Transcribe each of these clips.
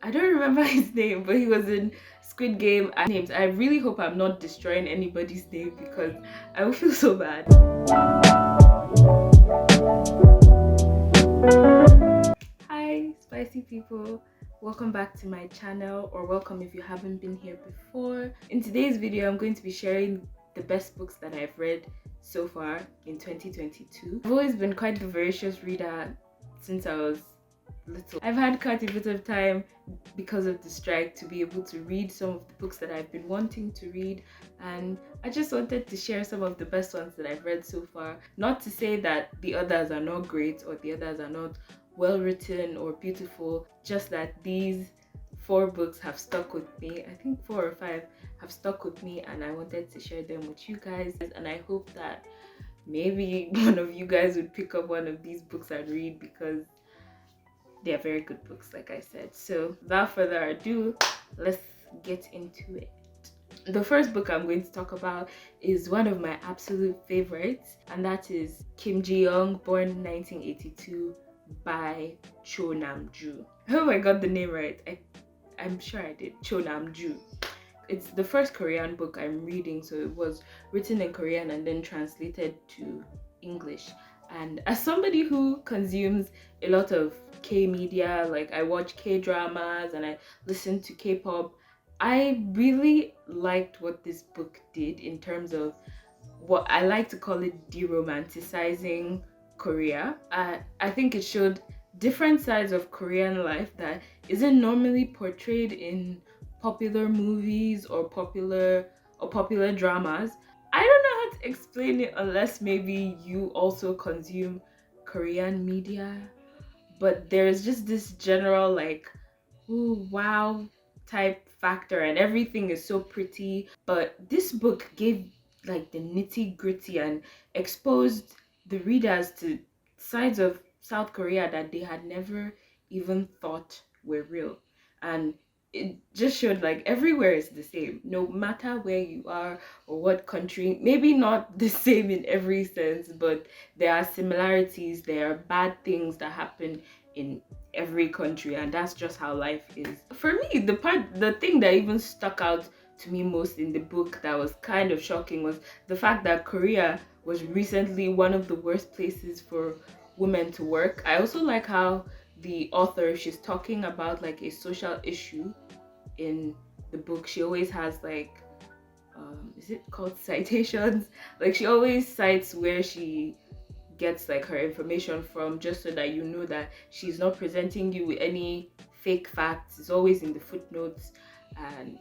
I don't remember his name, but he was in Squid Game. Names. I really hope I'm not destroying anybody's name because I will feel so bad. Hi, spicy people. Welcome back to my channel, or welcome if you haven't been here before. In today's video, I'm going to be sharing the best books that I've read so far in 2022. I've always been quite a voracious reader since I was little. I've had quite a bit of time because of the strike to be able to read some of the books that I've been wanting to read, and I just wanted to share some of the best ones that I've read so far. Not to say that the others are not great or the others are not well written or beautiful, just that these 4 books have stuck with me. I think 4 or 5 have stuck with me, and I wanted to share them with you guys, and I hope that maybe one of you guys would pick up one of these books and read, because they are very good books, like I said. So without further ado, let's get into it. The first book I'm going to talk about is one of my absolute favorites, and that is Kim Ji-young, born 1982, by Cho Nam-ju. I hope I got the name right. I'm sure I did. Cho Nam-ju. It's the first Korean book I'm reading, so it was written in Korean and then translated to English. And as somebody who consumes a lot of K-media, like I watch K-dramas and I listen to K-pop, I really liked what this book did in terms of what I like to call it de-romanticizing Korea. I think it showed different sides of Korean life that isn't normally portrayed in popular movies or popular dramas. I don't know how to explain it unless maybe you also consume Korean media, but there's just this general like, ooh, wow type factor, and everything is so pretty. But this book gave like the nitty gritty and exposed the readers to sides of South Korea that they had never even thought were real. And it just showed like everywhere is the same, no matter where you are or what country. Maybe not the same in every sense, but there are similarities. There are bad things that happen in every country, and that's just how life is. For me, the thing that even stuck out to me most in the book that was kind of shocking was the fact that Korea was recently one of the worst places for women to work. I also like how the author, she's talking about like a social issue in the book. She always has like is it called citations? Like she always cites where she gets like her information from, just so that you know that she's not presenting you with any fake facts. It's always in the footnotes, and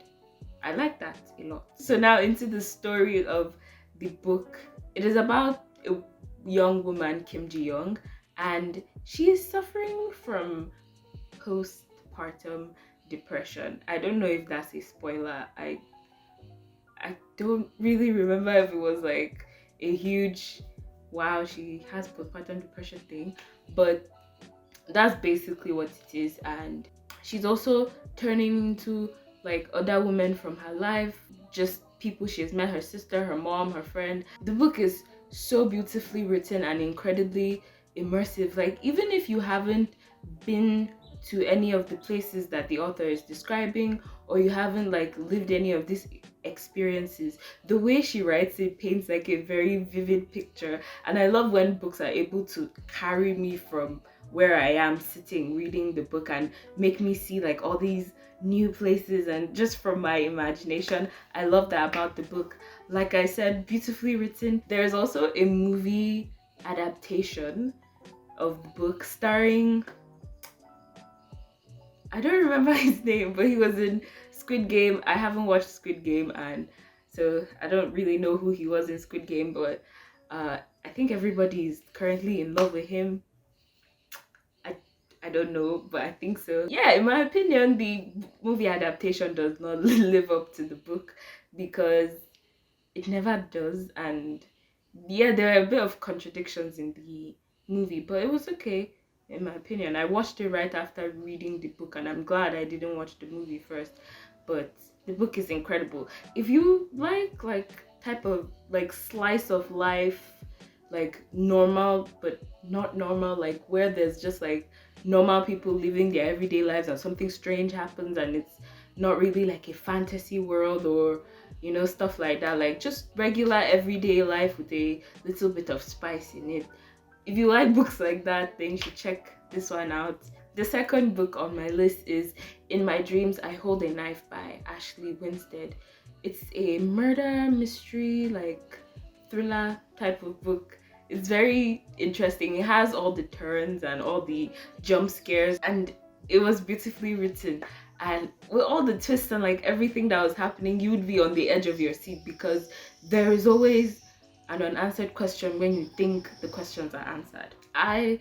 I like that a lot. So now into the story of the book. It is about a young woman, Kim Ji-young, and she is suffering from postpartum depression. I don't know if that's a spoiler. I don't really remember if it was like a huge wow, she has postpartum depression thing, but that's basically what it is. And she's also turning into like other women from her life, just people she's met, her sister, her mom, her friend. The book is so beautifully written and incredibly immersive. Like even if you haven't been to any of the places that the author is describing, or you haven't like lived any of these experiences, the way she writes it paints like a very vivid picture. And I love when books are able to carry me from where I am sitting reading the book and make me see like all these new places, and just from my imagination. I love that about the book. Like I said, beautifully written. There's also a movie adaptation of the book starring, I don't remember his name, but he was in Squid Game. I haven't watched Squid Game, and so I don't really know who he was in Squid Game, but I think everybody is currently in love with him. I don't know, but I think so. Yeah, in my opinion, the movie adaptation does not live up to the book, because it never does. And yeah, there are a bit of contradictions in the movie, but it was okay in my opinion. I watched it right after reading the book, and I'm glad I didn't watch the movie first. But the book is incredible. If you like type of like slice of life like normal but not normal, like where there's just like normal people living their everyday lives and something strange happens and it's not really like a fantasy world or stuff like that, like just regular everyday life with a little bit of spice in it. If you like books like that, then you should check this one out. The second book on my list is In My Dreams I Hold a Knife by Ashley Winstead. It's a murder mystery, like thriller type of book. It's very interesting. It has all the turns and all the jump scares, and it was beautifully written. And with all the twists and like everything that was happening, you would be on the edge of your seat because there is always an unanswered question when you think the questions are answered. I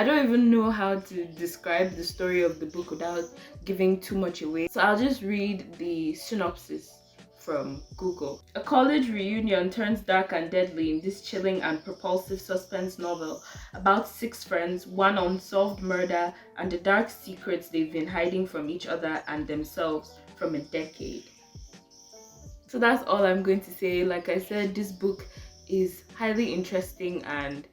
don't even know how to describe the story of the book without giving too much away. So I'll just read the synopsis from Google. A college reunion turns dark and deadly in this chilling and propulsive suspense novel about six friends, one unsolved murder, and the dark secrets they've been hiding from each other and themselves from a decade. So that's all I'm going to say. Like I said, this book is highly interesting, and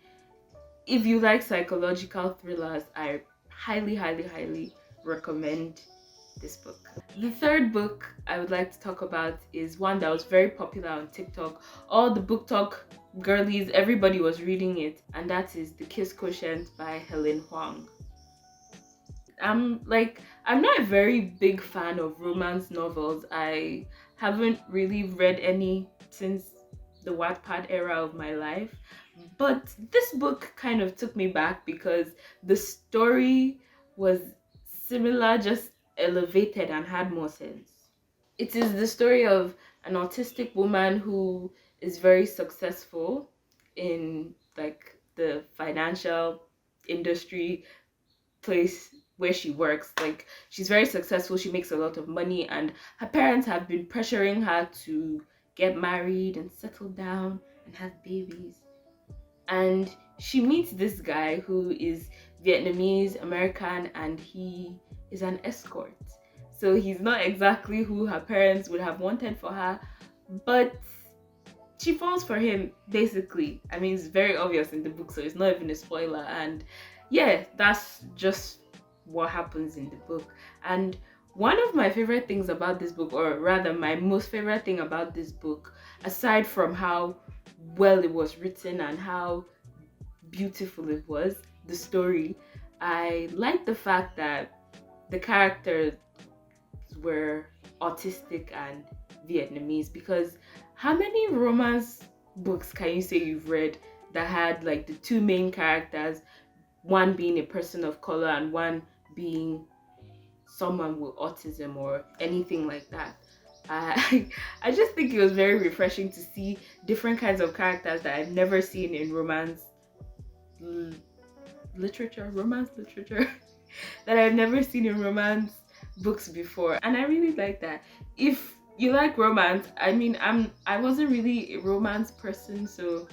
if you like psychological thrillers, I highly recommend this book. The third book I would like to talk about is one that was very popular on TikTok. All the book talk girlies, everybody was reading it, and that is The Kiss Quotient by Helen Huang. I'm not a very big fan of romance novels. I haven't really read any since the Wattpad era of my life, but this book kind of took me back because the story was similar, just elevated and had more sense. It is the story of an autistic woman who is very successful in like the financial industry place where she works. Like, she's very successful, she makes a lot of money, and her parents have been pressuring her to get married and settle down and have babies. And she meets this guy who is Vietnamese American, and he is an escort. So he's not exactly who her parents would have wanted for her, but she falls for him basically. I mean, it's very obvious in the book, so it's not even a spoiler. And yeah, that's just what happens in the book. And one of my favorite things about this book, or rather my most favorite thing about this book, aside from how well it was written and how beautiful it was, the story, I like the fact that the characters were autistic and Vietnamese. Because how many romance books can you say you've read that had like the two main characters, one being a person of color and one being someone with autism or anything like that? I just think it was very refreshing to see different kinds of characters that I've never seen in romance literature that I've never seen in romance books before, and I really like that. If you like romance, I mean, I wasn't really a romance person, so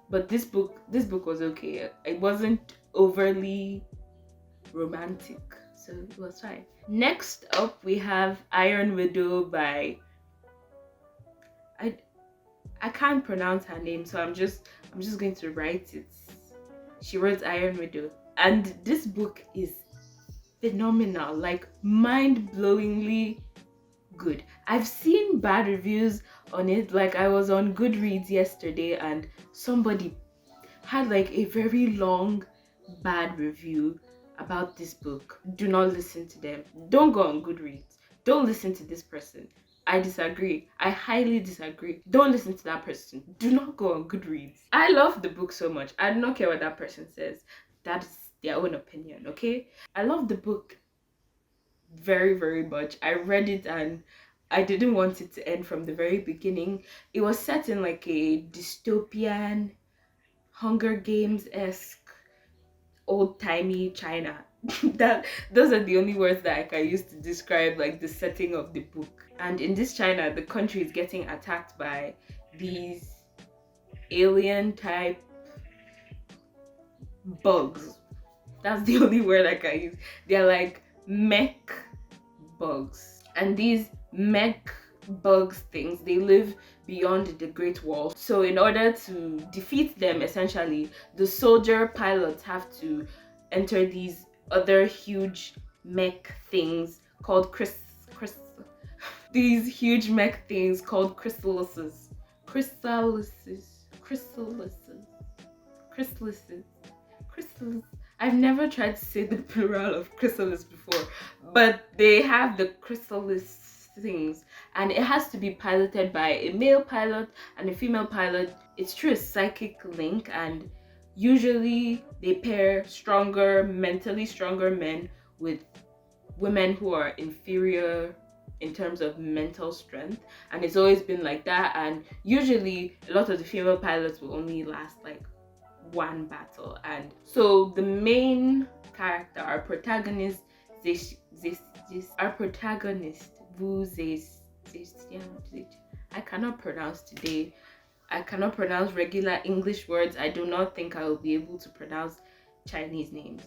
but this book was okay. It wasn't overly romantic, so it was fine. Next up we have Iron Widow by I can't pronounce her name, so I'm just going to write it. She wrote Iron Widow, and this book is phenomenal, like mind-blowingly good. I've seen bad reviews on it. Like, I was on Goodreads yesterday and somebody had like a very long bad review about this book. Do not listen to them. Don't go on Goodreads. Don't listen to this person. I disagree. I highly disagree. Don't listen to that person. Do not go on Goodreads. I love the book so much. I don't care what that person says. That is their own opinion, okay? I love the book very much. I read it and I didn't want it to end from the very beginning. It was set in like a dystopian, Hunger Games-esque, old-timey China. Those are the only words that I can use to describe like the setting of the book. And in this China, the country is getting attacked by these alien type bugs. That's the only word I can use. They're like mech bugs, and these mech bugs things. They live beyond the Great Wall. So in order to defeat them, essentially, the soldier pilots have to enter these other huge mech things called these huge mech things called chrysalises, chrysalises, chrysalis. I've never tried to say the plural of chrysalis before, but they have the chrysalis things, and it has to be piloted by a male pilot and a female pilot. It's through a psychic link, and usually they pair mentally stronger men with women who are inferior in terms of mental strength, and it's always been like that. And usually a lot of the female pilots will only last like one battle. And so the main character, our protagonist, our protagonist, I cannot pronounce today. I cannot pronounce regular English words. I do not think I will be able to pronounce Chinese names,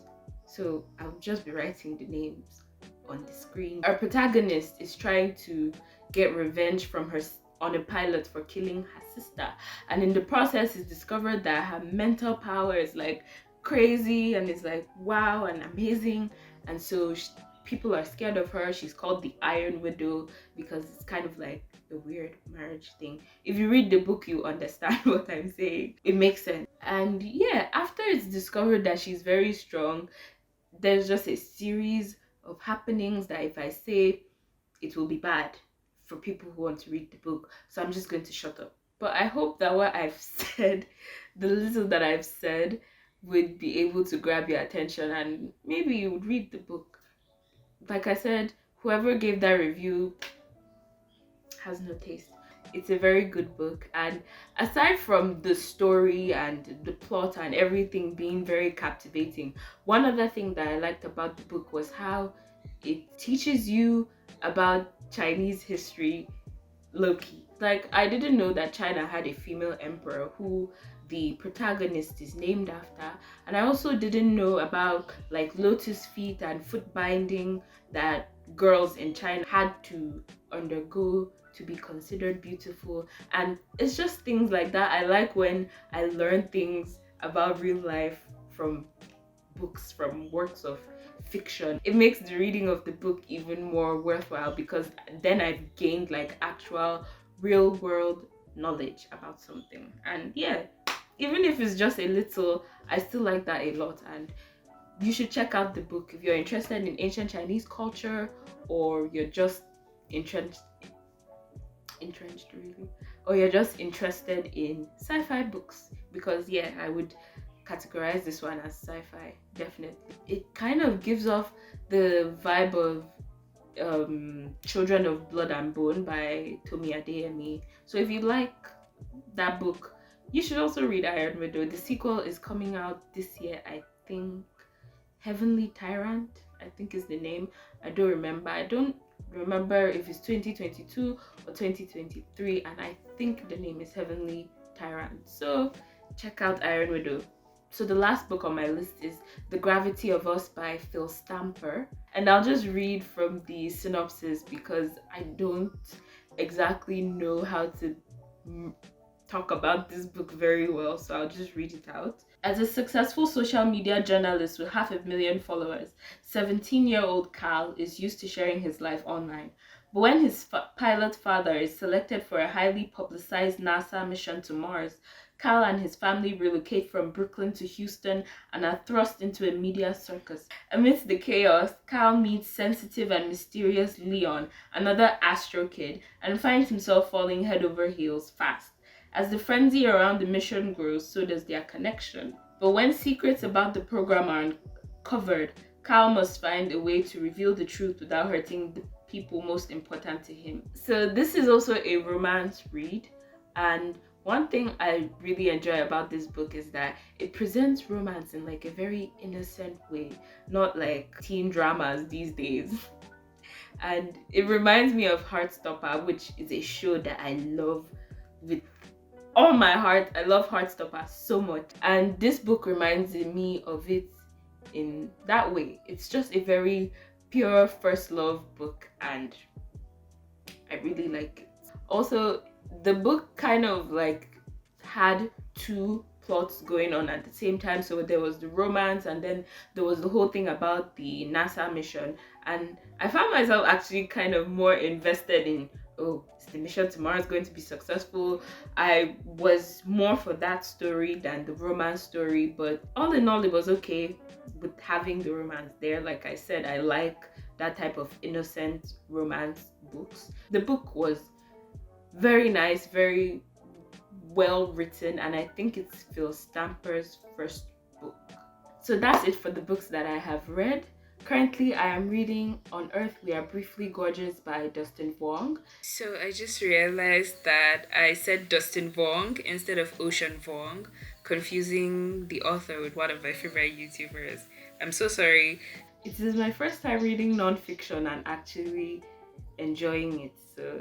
so I'll just be writing the names on the screen. Our protagonist is trying to get revenge from her on a pilot for killing her sister, and in the process it's discovered that her mental power is like crazy and is like wow and amazing, and so people are scared of her. She's called the Iron Widow because it's kind of like a weird marriage thing. If you read the book, you understand what I'm saying. It makes sense. And yeah, after it's discovered that she's very strong, there's just a series of happenings that if I say, it will be bad for people who want to read the book, so I'm just going to shut up. But I hope that what I've said, the little that I've said, would be able to grab your attention and maybe you would read the book. Like I said, whoever gave that review has no taste. It's a very good book, and aside from the story and the plot and everything being very captivating, one other thing that I liked about the book was how it teaches you about Chinese history low-key. Like, I didn't know that China had a female emperor who the protagonist is named after, and I also didn't know about like lotus feet and foot binding that girls in China had to undergo to be considered beautiful. And it's just things like that. I like when I learn things about real life from books, from works of fiction. It makes the reading of the book even more worthwhile because then I've gained like actual real world knowledge about something. And yeah, even if it's just a little, I still like that a lot. And you should check out the book if you're interested in ancient Chinese culture, or you're just entrenched really, or you're just interested in sci-fi books, because yeah, I would categorize this one as sci-fi, definitely. It kind of gives off the vibe of Children of Blood and Bone by Tomi Adeyemi. So if you like that book, you should also read Iron Widow. The sequel is coming out this year, I think. Heavenly Tyrant, I think is the name. I don't remember if it's 2022 or 2023, and I think the name is Heavenly Tyrant. So check out Iron Widow. So the last book on my list is The Gravity of Us by Phil Stamper, and I'll just read from the synopsis because I don't exactly know how to talk about this book very well, so I'll just read it out. As a successful social media journalist with 500,000 followers, 17-year-old Carl is used to sharing his life online. But when his pilot father is selected for a highly publicized NASA mission to Mars, Carl and his family relocate from Brooklyn to Houston and are thrust into a media circus. Amidst the chaos, Carl meets sensitive and mysterious Leon, another Astro kid, and finds himself falling head over heels fast. As the frenzy around the mission grows, so does their connection. But when secrets about the program are uncovered, Carl must find a way to reveal the truth without hurting the people most important to him. So this is also a romance read, and one thing I really enjoy about this book is that it presents romance in like a very innocent way, not like teen dramas these days. And it reminds me of Heartstopper, which is a show that I love with all my heart. I love Heartstopper so much, and this book reminds me of it in that way. It's just a very pure first love book, and I really like it. Also, the book kind of like had two plots going on at the same time. So there was the romance, and then there was the whole thing about the NASA mission. And I found myself actually kind of more invested in, oh, is the mission to Mars going to be successful? I was more for that story than the romance story, but all in all, it was okay with having the romance there. Like I said, I like that type of innocent romance books. The book was very nice, very well written, and I think it's Phil Stamper's first book. So that's it for the books that I have read. Currently, I am reading On Earth We Are Briefly Gorgeous by Dustin Vuong. So I just realized that I said Dustin Vuong instead of Ocean Vuong, confusing the author with one of my favorite YouTubers. I'm so sorry. It is my first time reading non-fiction and actually enjoying it. So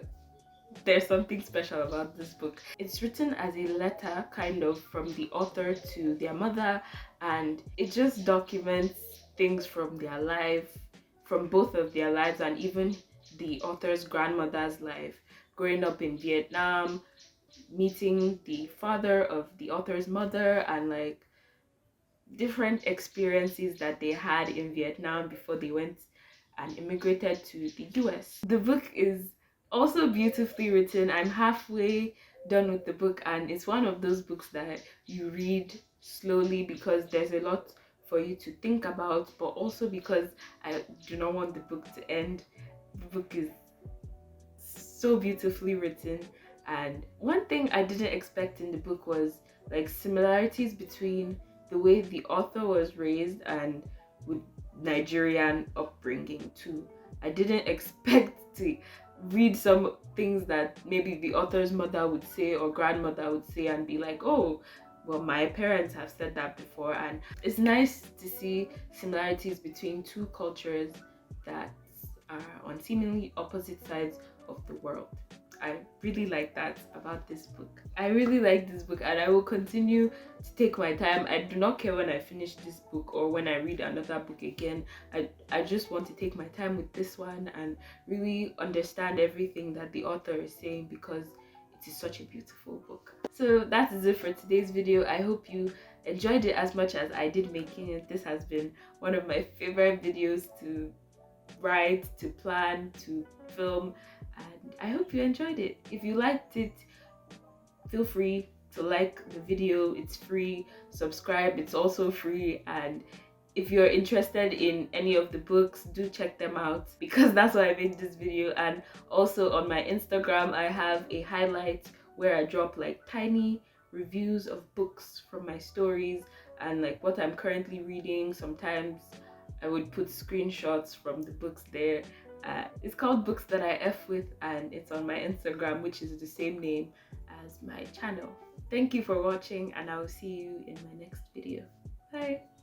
there's something special about this book. It's written as a letter, kind of, from the author to their mother, and it just documents things from their life, from both of their lives, and even the author's grandmother's life, growing up in Vietnam, meeting the father of the author's mother, and like different experiences that they had in Vietnam before they went and immigrated to the US. The book is also beautifully written. I'm halfway done with the book, and it's one of those books that you read slowly because there's a lot for you to think about, but also because I do not want the book to end. The book is so beautifully written, and one thing I didn't expect in the book was like similarities between the way the author was raised and with Nigerian upbringing too. I didn't expect to read some things that maybe the author's mother would say or grandmother would say and be like, oh, well, my parents have said that before. And it's nice to see similarities between two cultures that are on seemingly opposite sides of the world. I really like that about this book. I really like this book, and I will continue to take my time. I do not care when I finish this book or when I read another book again. I just want to take my time with this one and really understand everything that the author is saying, because it is such a beautiful book. So that is it for today's video. I hope you enjoyed it as much as I did making it. This has been one of my favorite videos to write, to plan, to film, and I hope you enjoyed it. If you liked it, feel free to like the video. It's free. Subscribe, it's also free. And if you're interested in any of the books, do check them out, because that's why I made this video. And also on my Instagram, I have a highlight where I drop like tiny reviews of books from my stories and like what I'm currently reading. Sometimes I would put screenshots from the books there. It's called Books That I F With, and it's on my Instagram, which is the same name as my channel. Thank you for watching, and I will see you in my next video. Bye!